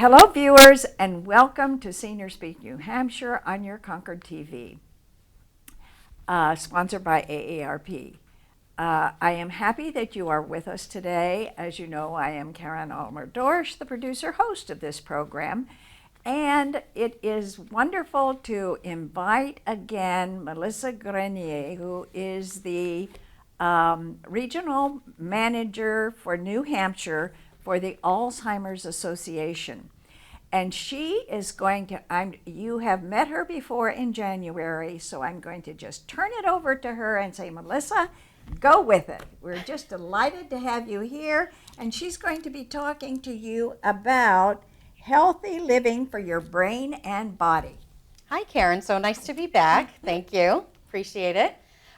Hello, viewers, and welcome to Senior Speak New Hampshire on your Concord TV, sponsored by AARP. I am happy that you are with us today. As you know, I am Karen Almer-Dorsch, the producer-host of this program, and it is wonderful to invite again Melissa Grenier, who is the regional manager for New Hampshire for the Alzheimer's Association. And she is going to, you have met her before in January, so I'm going to just turn it over to her and say, Melissa, go with it. We're just delighted to have you here, and she's going to be talking to you about healthy living for your brain and body. Hi, Karen. So nice to be back. Thank you. Appreciate it.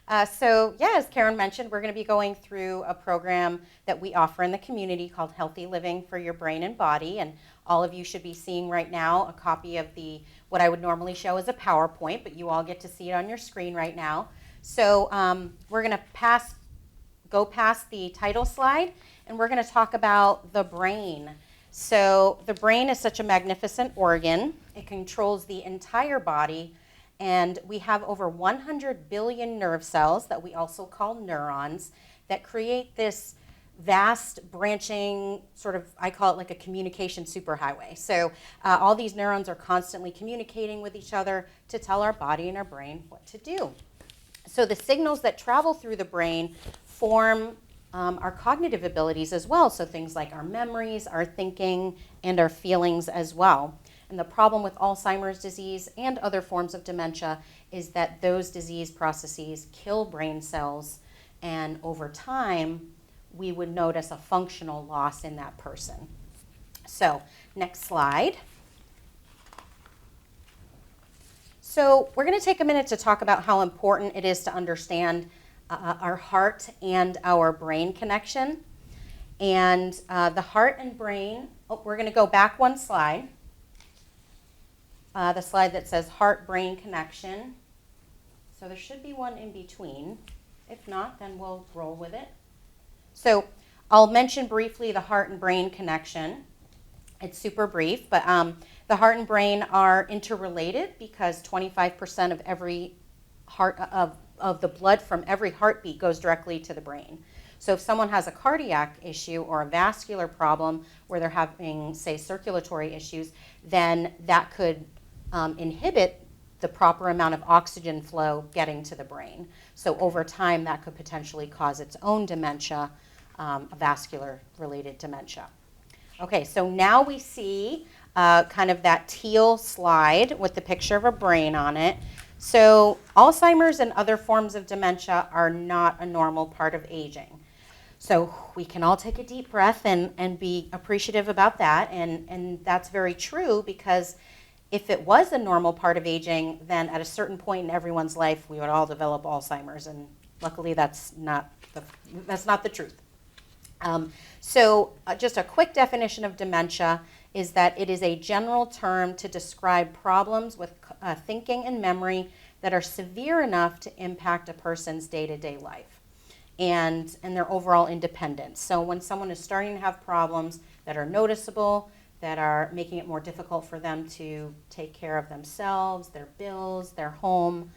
As Karen mentioned, we're going to be going through a program that we offer in the community called Healthy Living for Your Brain and Body. And all of you should be seeing right now a copy of what I would normally show as a PowerPoint, but you all get to see it on your screen right now. So we're going to go past the title slide, and we're going to talk about the brain. So the brain is such a magnificent organ. It controls the entire body. And we have over 100 billion nerve cells that we also call neurons that create this vast branching sort of, I call it like a communication superhighway. So all these neurons are constantly communicating with each other to tell our body and our brain what to do. So the signals that travel through the brain form our cognitive abilities as well. So things like our memories, our thinking, and our feelings as well. And the problem with Alzheimer's disease and other forms of dementia is that those disease processes kill brain cells, and over time, we would notice a functional loss in that person. So, next slide. So, we're going to take a minute to talk about how important it is to understand our heart and our brain connection. And the heart and brain, we're going to go back one slide. The slide that says heart-brain connection. So there should be one in between. If not, then we'll roll with it. So I'll mention briefly the heart and brain connection. It's super brief, but the heart and brain are interrelated because 25% of every heart of the blood from every heartbeat goes directly to the brain. So if someone has a cardiac issue or a vascular problem where they're having, say, circulatory issues, then that could inhibit the proper amount of oxygen flow getting to the brain. So over time, that could potentially cause its own dementia, a vascular-related dementia. Okay, so now we see kind of that teal slide with the picture of a brain on it. So Alzheimer's and other forms of dementia are not a normal part of aging. So we can all take a deep breath and be appreciative about that, and that's very true because if it was a normal part of aging, then at a certain point in everyone's life, we would all develop Alzheimer's, and luckily that's not the truth. Just a quick definition of dementia is that it is a general term to describe problems with thinking and memory that are severe enough to impact a person's day-to-day life and their overall independence. So when someone is starting to have problems that are noticeable, that are making it more difficult for them to take care of themselves, their bills, their home.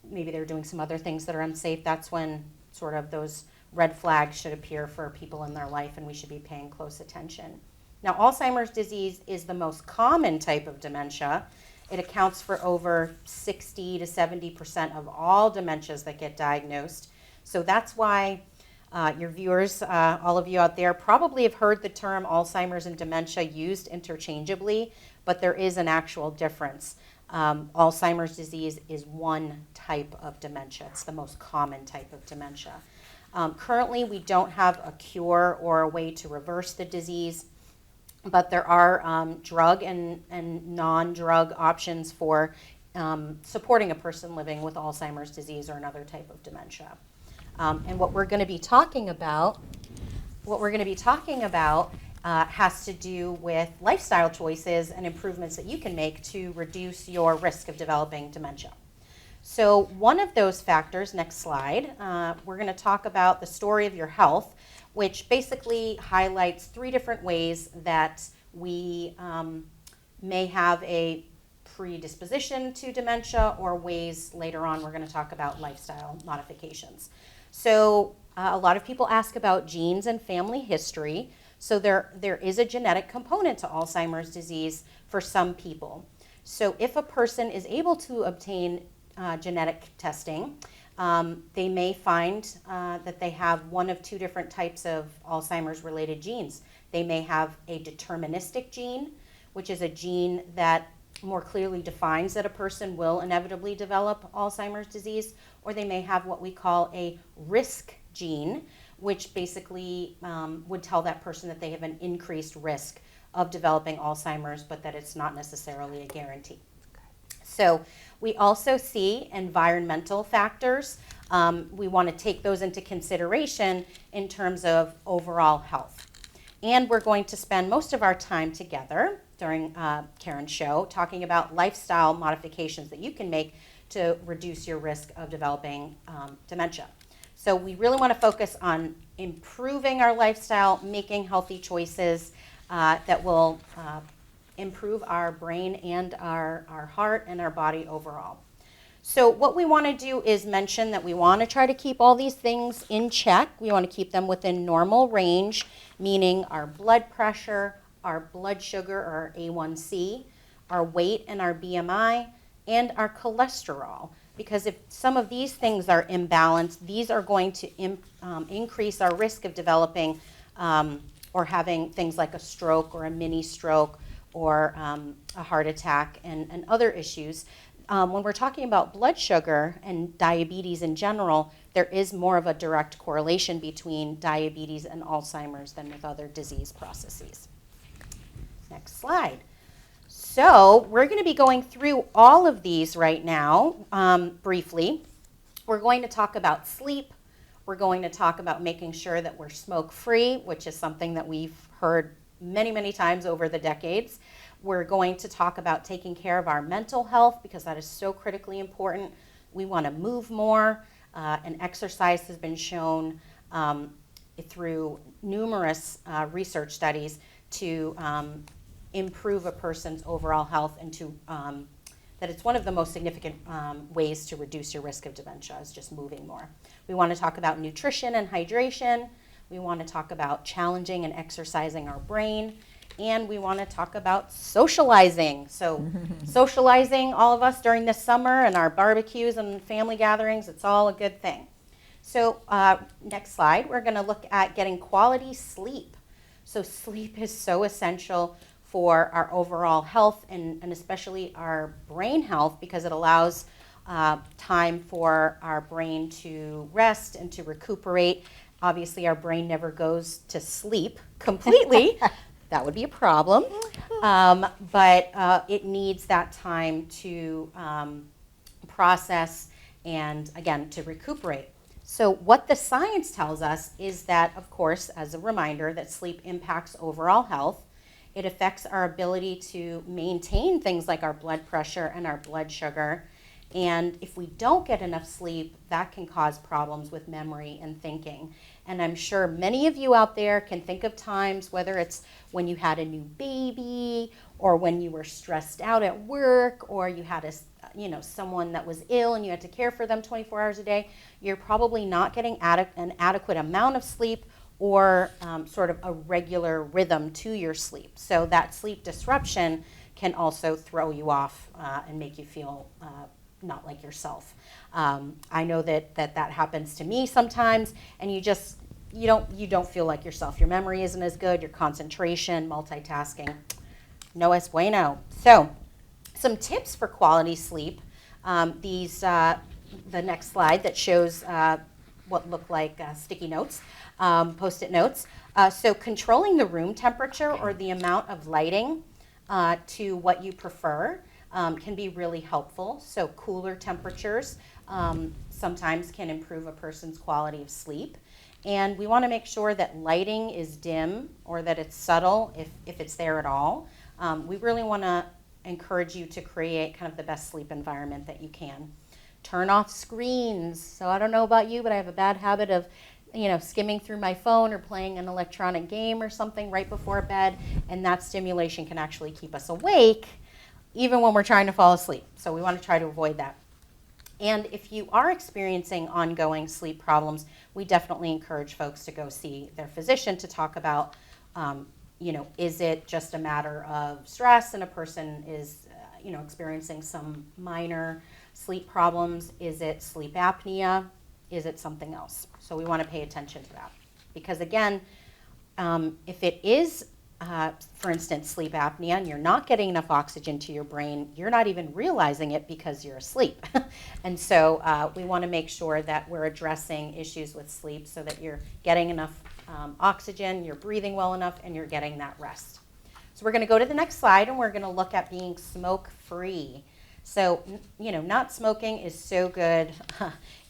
Maybe they're doing some other things that are unsafe. That's when sort of those red flags should appear for people in their life, and we should be paying close attention. Now, Alzheimer's disease is the most common type of dementia. It accounts for over 60 to 70% of all dementias that get diagnosed. So that's why your viewers, all of you out there, probably have heard the term Alzheimer's and dementia used interchangeably, but there is an actual difference. Alzheimer's disease is one type of dementia. It's the most common type of dementia. Currently, we don't have a cure or a way to reverse the disease, but there are drug and non-drug options for supporting a person living with Alzheimer's disease or another type of dementia. And what we're going to be talking about has to do with lifestyle choices and improvements that you can make to reduce your risk of developing dementia. So one of those factors, next slide, we're going to talk about the story of your health, which basically highlights 3 different ways that we may have a predisposition to dementia, or ways later on we're going to talk about lifestyle modifications. So a lot of people ask about genes and family history. So there is a genetic component to Alzheimer's disease for some people. So if a person is able to obtain genetic testing, they may find that they have one of two different types of Alzheimer's related genes. They may have a deterministic gene, which is a gene that more clearly defines that a person will inevitably develop Alzheimer's disease, or they may have what we call a risk gene, which basically would tell that person that they have an increased risk of developing Alzheimer's, but that it's not necessarily a guarantee. So we also see environmental factors. We want to take those into consideration in terms of overall health. And we're going to spend most of our time together during Karen's show talking about lifestyle modifications that you can make to reduce your risk of developing dementia. So we really want to focus on improving our lifestyle, making healthy choices that will improve our brain and our heart and our body overall. So what we want to do is mention that we want to try to keep all these things in check. We want to keep them within normal range, meaning our blood pressure, our blood sugar, or our A1C, our weight and our BMI, and our cholesterol. Because if some of these things are imbalanced, these are going to increase our risk of developing or having things like a stroke or a mini stroke or a heart attack and other issues. When we're talking about blood sugar and diabetes in general, there is more of a direct correlation between diabetes and Alzheimer's than with other disease processes. Next slide. So we're going to be going through all of these right now briefly. We're going to talk about sleep. We're going to talk about making sure that we're smoke-free, which is something that we've heard many, many times over the decades. We're going to talk about taking care of our mental health, because that is so critically important. We want to move more, and exercise has been shown through numerous research studies to improve a person's overall health, and to that it's one of the most significant ways to reduce your risk of dementia is just moving more. We want to talk about nutrition and hydration. We want to talk about challenging and exercising our brain. And we want to talk about socializing. So socializing, all of us during the summer and our barbecues and family gatherings, it's all a good thing. So next slide, we're going to look at getting quality sleep. So sleep is so essential for our overall health and especially our brain health, because it allows time for our brain to rest and to recuperate. Obviously, our brain never goes to sleep completely. That would be a problem. But it needs that time to process and, again, to recuperate. So what the science tells us is that, of course, as a reminder, that sleep impacts overall health. It affects our ability to maintain things like our blood pressure and our blood sugar. And if we don't get enough sleep, that can cause problems with memory and thinking. And I'm sure many of you out there can think of times, whether it's when you had a new baby, or when you were stressed out at work, or you had someone that was ill and you had to care for them 24 hours a day. You're probably not getting an adequate amount of sleep, or sort of a regular rhythm to your sleep. So that sleep disruption can also throw you off and make you feel not like yourself. I know that happens to me sometimes, and you don't feel like yourself. Your memory isn't as good, your concentration, multitasking, no es bueno. So some tips for quality sleep. The next slide that shows what look like sticky notes, Post-it notes. So controlling the room temperature or the amount of lighting to what you prefer can be really helpful. So cooler temperatures sometimes can improve a person's quality of sleep. And we want to make sure that lighting is dim, or that it's subtle if it's there at all. We really want to encourage you to create kind of the best sleep environment that you can. Turn off screens. So I don't know about you, but I have a bad habit of skimming through my phone or playing an electronic game or something right before bed, and that stimulation can actually keep us awake even when we're trying to fall asleep. So we want to try to avoid that. And if you are experiencing ongoing sleep problems, we definitely encourage folks to go see their physician to talk about, is it just a matter of stress and a person is, experiencing some minor sleep problems? Is it sleep apnea? Is it something else? So we want to pay attention to that. Because again, if it is, for instance, sleep apnea, and you're not getting enough oxygen to your brain, you're not even realizing it because you're asleep. And so we want to make sure that we're addressing issues with sleep so that you're getting enough oxygen, you're breathing well enough, and you're getting that rest. So we're going to go to the next slide, and we're going to look at being smoke-free. So, not smoking is so good,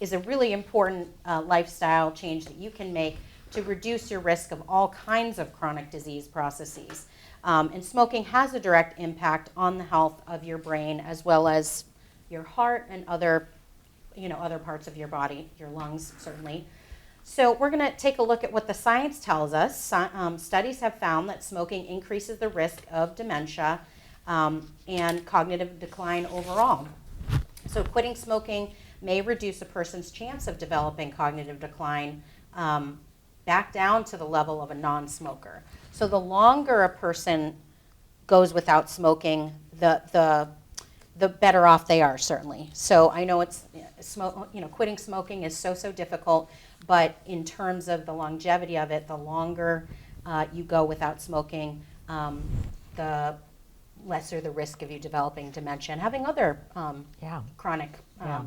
is a really important lifestyle change that you can make to reduce your risk of all kinds of chronic disease processes. And smoking has a direct impact on the health of your brain as well as your heart and other parts of your body, your lungs certainly. So we're going to take a look at what the science tells us. Studies have found that smoking increases the risk of dementia and cognitive decline overall. So quitting smoking may reduce a person's chance of developing cognitive decline back down to the level of a non-smoker. So the longer a person goes without smoking, the better off they are, certainly. So I know quitting smoking is so difficult, but in terms of the longevity of it, the longer you go without smoking, the lesser the risk of you developing dementia and having other chronic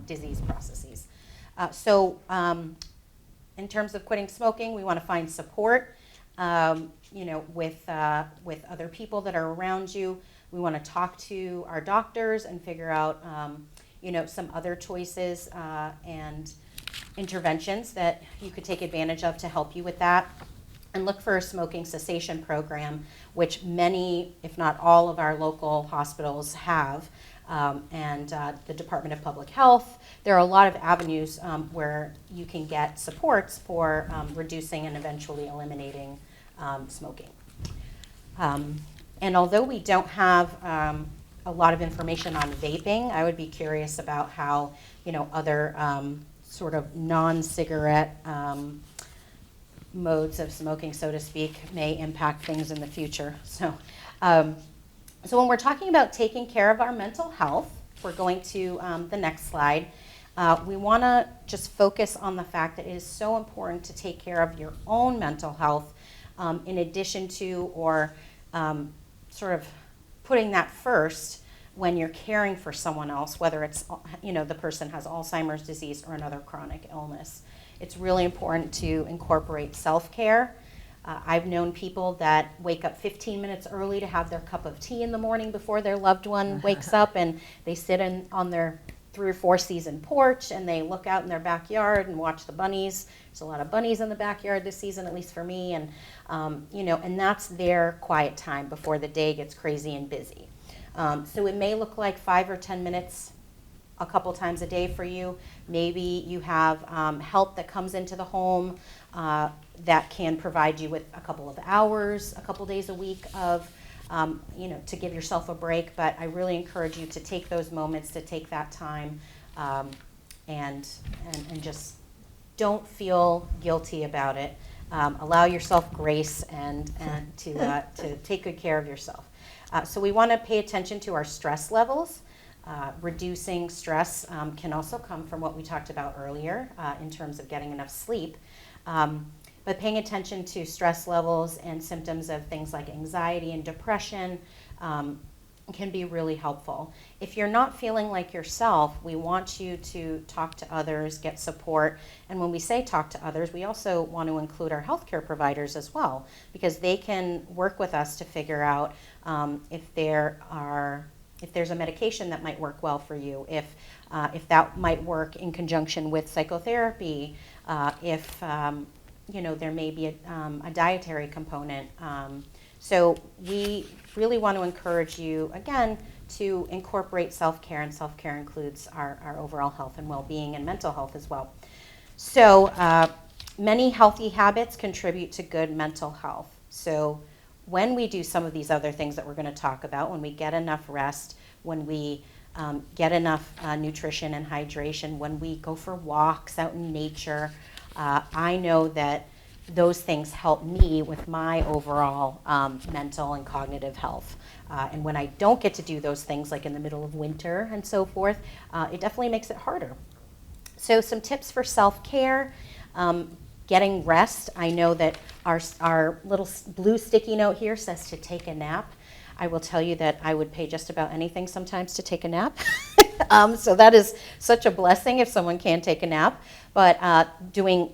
disease processes. In terms of quitting smoking, we want to find support, with other people that are around you. We want to talk to our doctors and figure out, some other choices and interventions that you could take advantage of to help you with that. And look for a smoking cessation program, which many, if not all, of our local hospitals have. And the Department of Public Health. There are a lot of avenues where you can get supports for reducing and eventually eliminating smoking. And although we don't have a lot of information on vaping, I would be curious about how other sort of non-cigarette modes of smoking, so to speak, may impact things in the future. So when we're talking about taking care of our mental health, we're going to the next slide. We want to just focus on the fact that it is so important to take care of your own mental health in addition to or sort of putting that first when you're caring for someone else, whether it's the person has Alzheimer's disease or another chronic illness. It's really important to incorporate self-care. I've known people that wake up 15 minutes early to have their cup of tea in the morning before their loved one wakes up, and they sit on their 3 or 4 season porch and they look out in their backyard and watch the bunnies. There's a lot of bunnies in the backyard this season, at least for me, and and that's their quiet time before the day gets crazy and busy. So it may look like 5 or 10 minutes a couple times a day for you. Maybe you have help that comes into the home that can provide you with a couple of hours, a couple days a week of, to give yourself a break. But I really encourage you to take those moments, to take that time, and just don't feel guilty about it. Allow yourself grace and to take good care of yourself. So we want to pay attention to our stress levels. Reducing stress can also come from what we talked about earlier in terms of getting enough sleep. But paying attention to stress levels and symptoms of things like anxiety and depression can be really helpful. If you're not feeling like yourself, we want you to talk to others, get support. And when we say talk to others, we also want to include our healthcare providers as well, because they can work with us to figure out if there's a medication that might work well for you, if that might work in conjunction with psychotherapy, if there may be a dietary component. So we really want to encourage you, again, to incorporate self-care, and self-care includes our overall health and well-being and mental health as well. So Many healthy habits contribute to good mental health. So when we do some of these other things that we're going to talk about, when we get enough rest, when we get enough nutrition and hydration, when we go for walks out in nature, I know that those things help me with my overall mental and cognitive health. And when I don't get to do those things, like in the middle of winter and so forth, it definitely makes it harder. So some tips for self-care. Getting rest. I know that our little blue sticky note here says to take a nap. I will tell you that I would pay just about anything sometimes to take a nap. So that is such a blessing if someone can take a nap. But doing,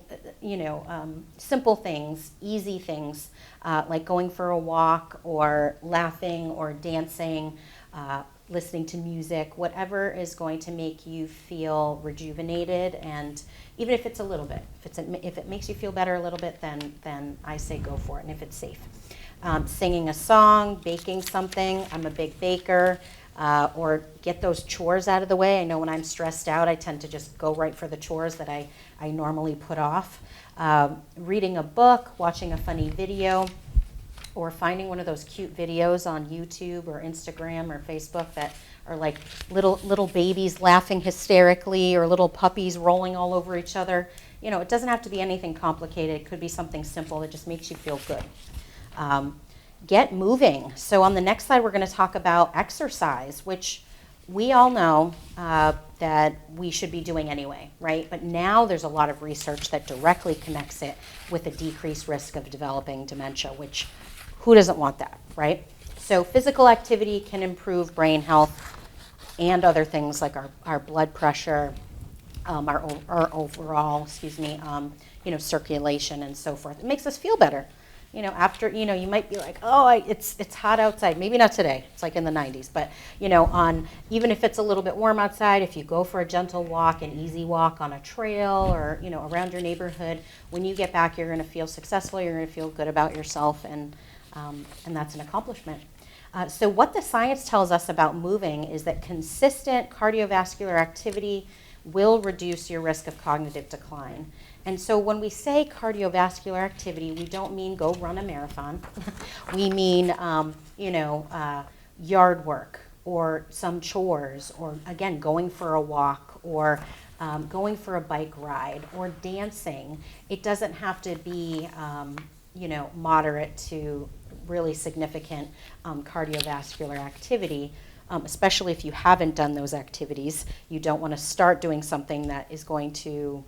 simple things, easy things, like going for a walk or laughing or dancing, listening to music, whatever is going to make you feel rejuvenated, and even if it's a little bit, if it makes you feel better a little bit, then I say go for it, and if it's safe. Singing a song, baking something. I'm a big baker. Or get those chores out of the way. I know when I'm stressed out, I tend to just go right for the chores that I normally put off. Reading a book, watching a funny video, or finding one of those cute videos on YouTube or Instagram or Facebook that are like little babies laughing hysterically, or little puppies rolling all over each other. It doesn't have to be anything complicated. It could be something simple that just makes you feel good. Get moving. So on the next slide, we're going to talk about exercise, which we all know that we should be doing anyway, right? But now there's a lot of research that directly connects it with a decreased risk of developing dementia, which who doesn't want that, right? So physical activity can improve brain health and other things like our blood pressure, our overall, circulation and so forth. It makes us feel better. After, you might be like, oh, it's hot outside. Maybe not today. It's like in the 90s. But, even if it's a little bit warm outside, if you go for a gentle walk, an easy walk on a trail or, around your neighborhood, when you get back, you're going to feel successful. You're going to feel good about yourself. And that's an accomplishment. So what the science tells us about moving is that consistent cardiovascular activity will reduce your risk of cognitive decline. And so when we say cardiovascular activity, we don't mean go run a marathon. We mean, yard work or some chores, or again, going for a walk, or going for a bike ride, or dancing. It doesn't have to be, moderate to really significant cardiovascular activity. Especially if you haven't done those activities. You don't want to start doing something that is going to,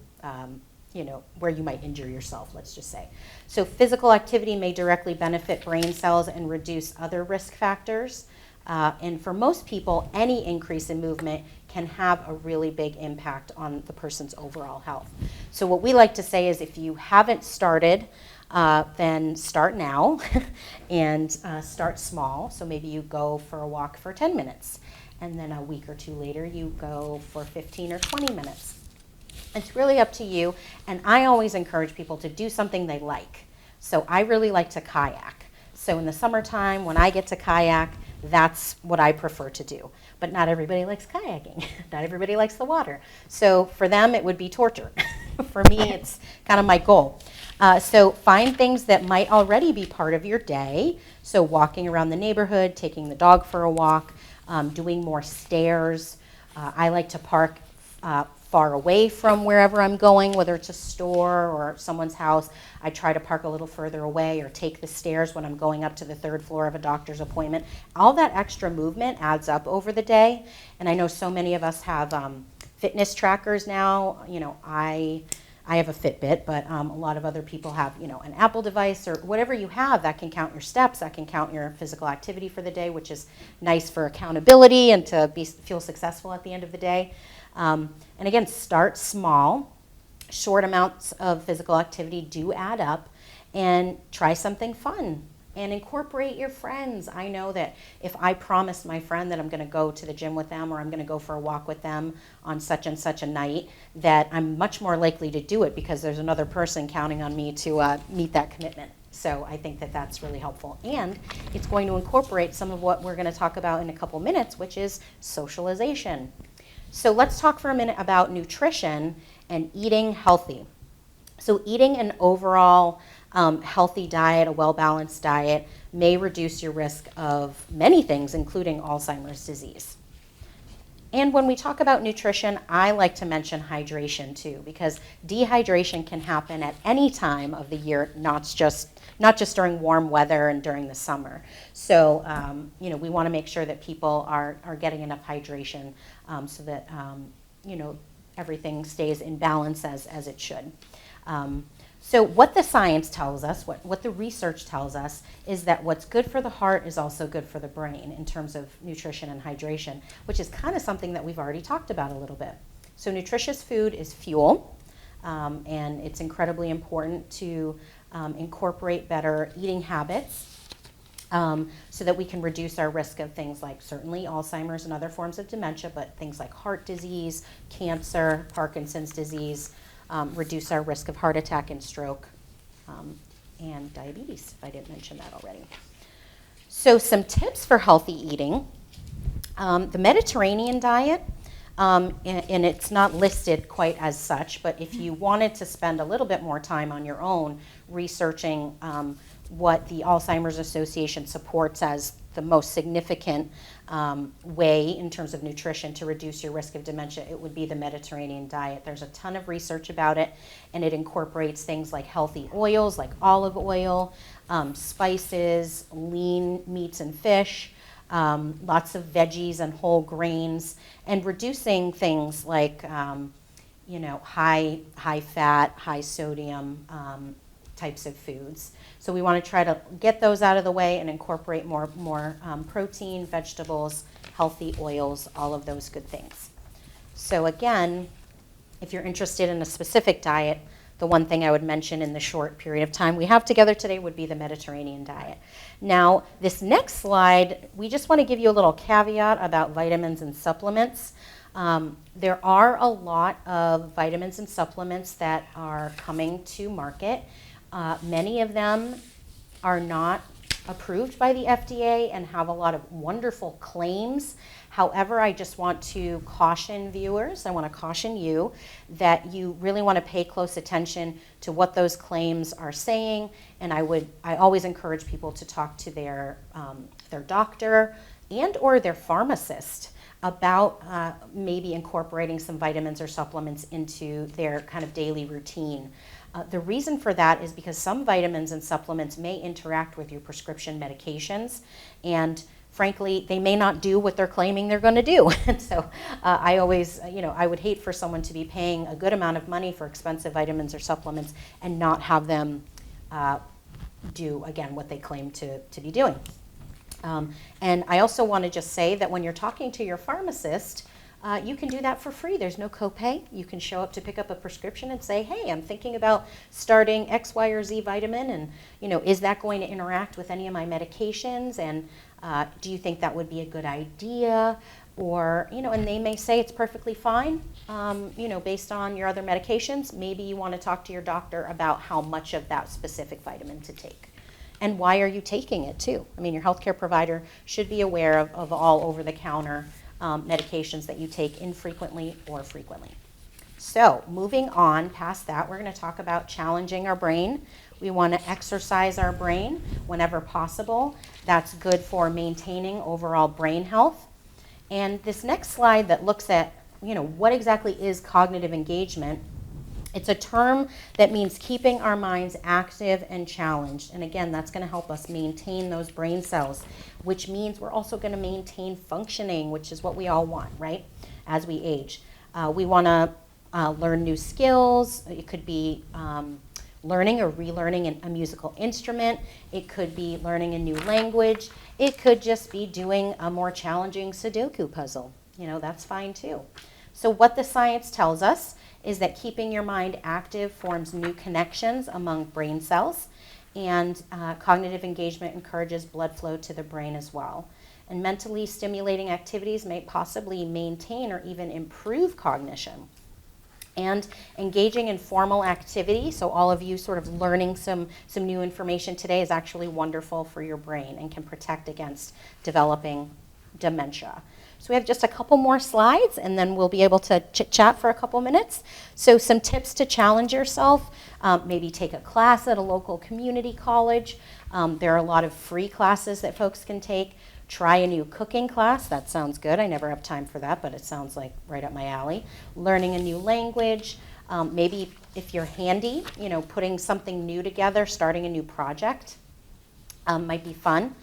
where you might injure yourself, let's just say. So physical activity may directly benefit brain cells and reduce other risk factors. And for most people, any increase in movement can have a really big impact on the person's overall health. So what we like to say is if you haven't started, then start now and start small. So maybe you go for a walk for 10 minutes, and then a week or two later you go for 15 or 20 minutes. It's really up to you, and I always encourage people to do something they like. So I really like to kayak. So in the summertime when I get to kayak, that's what I prefer to do. But not everybody likes kayaking. Not everybody likes the water. So for them it would be torture. For me, it's kind of my goal. So find things that might already be part of your day. So walking around the neighborhood, taking the dog for a walk, doing more stairs. I like to park far away from wherever I'm going, whether it's a store or someone's house. I try to park a little further away, or take the stairs when I'm going up to the third floor of a doctor's appointment. All that extra movement adds up over the day. And I know so many of us have fitness trackers now. I have a Fitbit, but a lot of other people have, an Apple device or whatever you have that can count your steps, that can count your physical activity for the day, which is nice for accountability and to feel successful at the end of the day. And again, start small. Short amounts of physical activity do add up, and try something fun and incorporate your friends. I know that if I promise my friend that I'm going to go to the gym with them, or I'm going to go for a walk with them on such and such a night, that I'm much more likely to do it because there's another person counting on me to meet that commitment. So I think that that's really helpful. And it's going to incorporate some of what we're going to talk about in a couple minutes, which is socialization. So let's talk for a minute about nutrition and eating healthy. So eating an overall healthy diet, a well-balanced diet, may reduce your risk of many things, including Alzheimer's disease. And when we talk about nutrition, I like to mention hydration too, because dehydration can happen at any time of the year, not just during warm weather and during the summer. So, we want to make sure that people are getting enough hydration so that, everything stays in balance as it should. So what the science tells us, what the research tells us, is that what's good for the heart is also good for the brain in terms of nutrition and hydration, which is kind of something that we've already talked about a little bit. So nutritious food is fuel, and it's incredibly important to incorporate better eating habits so that we can reduce our risk of things like certainly Alzheimer's and other forms of dementia, but things like heart disease, cancer, Parkinson's disease, reduce our risk of heart attack and stroke, and diabetes, if I didn't mention that already. So some tips for healthy eating. The Mediterranean diet, and it's not listed quite as such, but if you wanted to spend a little bit more time on your own researching what the Alzheimer's Association supports as the most significant way in terms of nutrition to reduce your risk of dementia, it would be the Mediterranean diet. There's a ton of research about it, and it incorporates things like healthy oils, like olive oil, spices, lean meats and fish, lots of veggies and whole grains, and reducing things like, high fat, high sodium types of foods. So we want to try to get those out of the way and incorporate more protein, vegetables, healthy oils, all of those good things. So again, if you're interested in a specific diet, the one thing I would mention in the short period of time we have together today would be the Mediterranean diet. Now, this next slide, we just want to give you a little caveat about vitamins and supplements. There are a lot of vitamins and supplements that are coming to market. Many of them are not approved by the FDA and have a lot of wonderful claims. However, I just want to caution viewers, I want to caution you that you really want to pay close attention to what those claims are saying, and I always encourage people to talk to their doctor and or their pharmacist about maybe incorporating some vitamins or supplements into their kind of daily routine. The reason for that is because some vitamins and supplements may interact with your prescription medications, and frankly, they may not do what they're claiming they're going to do. And so I always, I would hate for someone to be paying a good amount of money for expensive vitamins or supplements and not have them do, again, what they claim to be doing. And I also want to just say that when you're talking to your pharmacist, you can do that for free. There's no copay. You can show up to pick up a prescription and say, hey, I'm thinking about starting X, Y, or Z vitamin, and is that going to interact with any of my medications? And do you think that would be a good idea? Or, and they may say it's perfectly fine, based on your other medications. Maybe you want to talk to your doctor about how much of that specific vitamin to take. And why are you taking it too? I mean, your healthcare provider should be aware of all over-the-counter medications that you take infrequently or frequently. So moving on past that, we're going to talk about challenging our brain. We want to exercise our brain whenever possible. That's good for maintaining overall brain health. And this next slide that looks at, what exactly is cognitive engagement. It's a term that means keeping our minds active and challenged. And again, that's going to help us maintain those brain cells, which means we're also going to maintain functioning, which is what we all want, right, as we age. We want to learn new skills. It could be learning or relearning a musical instrument. It could be learning a new language. It could just be doing a more challenging Sudoku puzzle. That's fine too. So what the science tells us is that keeping your mind active forms new connections among brain cells, and cognitive engagement encourages blood flow to the brain as well. And mentally stimulating activities may possibly maintain or even improve cognition. And engaging in formal activity, so all of you sort of learning some new information today, is actually wonderful for your brain and can protect against developing dementia. So we have just a couple more slides, and then we'll be able to chit-chat for a couple minutes. So some tips to challenge yourself. Maybe take a class at a local community college. There are a lot of free classes that folks can take. Try a new cooking class. That sounds good. I never have time for that, but it sounds like right up my alley. Learning a new language. Maybe if you're handy, putting something new together, starting a new project might be fun.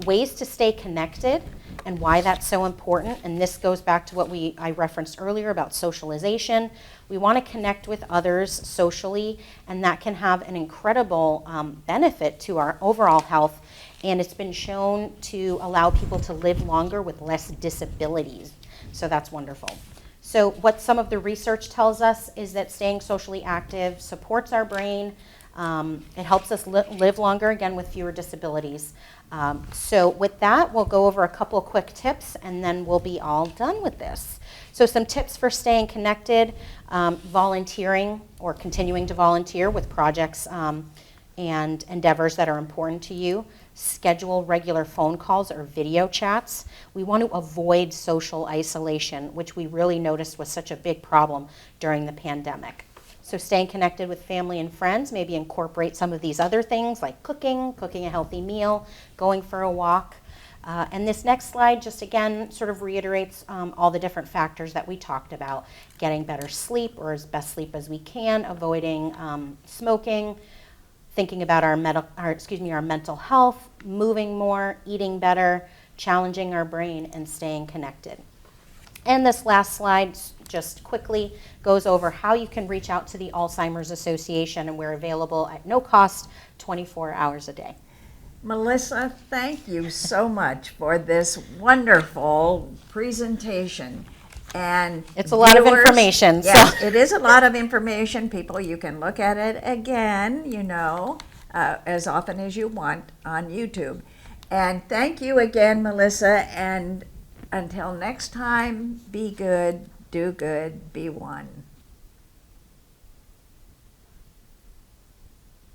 Ways to stay connected and why that's so important. And this goes back to what I referenced earlier about socialization. We want to connect with others socially, and that can have an incredible benefit to our overall health. And it's been shown to allow people to live longer with less disabilities. So that's wonderful. So what some of the research tells us is that staying socially active supports our brain. It helps us live longer, again, with fewer disabilities. So with that, we'll go over a couple of quick tips, and then we'll be all done with this. So some tips for staying connected: volunteering or continuing to volunteer with projects and endeavors that are important to you. Schedule regular phone calls or video chats. We want to avoid social isolation, which we really noticed was such a big problem during the pandemic. So staying connected with family and friends, maybe incorporate some of these other things like cooking a healthy meal, going for a walk. And this next slide just again sort of reiterates all the different factors that we talked about. Getting better sleep or as best sleep as we can, avoiding smoking, thinking about our mental health, moving more, eating better, challenging our brain, and staying connected. And this last slide just quickly goes over how you can reach out to the Alzheimer's Association, and we're available at no cost 24 hours a day. Melissa, thank you so much for this wonderful presentation. And it's a lot of information. Yes, it is a lot of information. People, you can look at it again, as often as you want on YouTube. And thank you again, Melissa. And until next time, be good, do good, be one.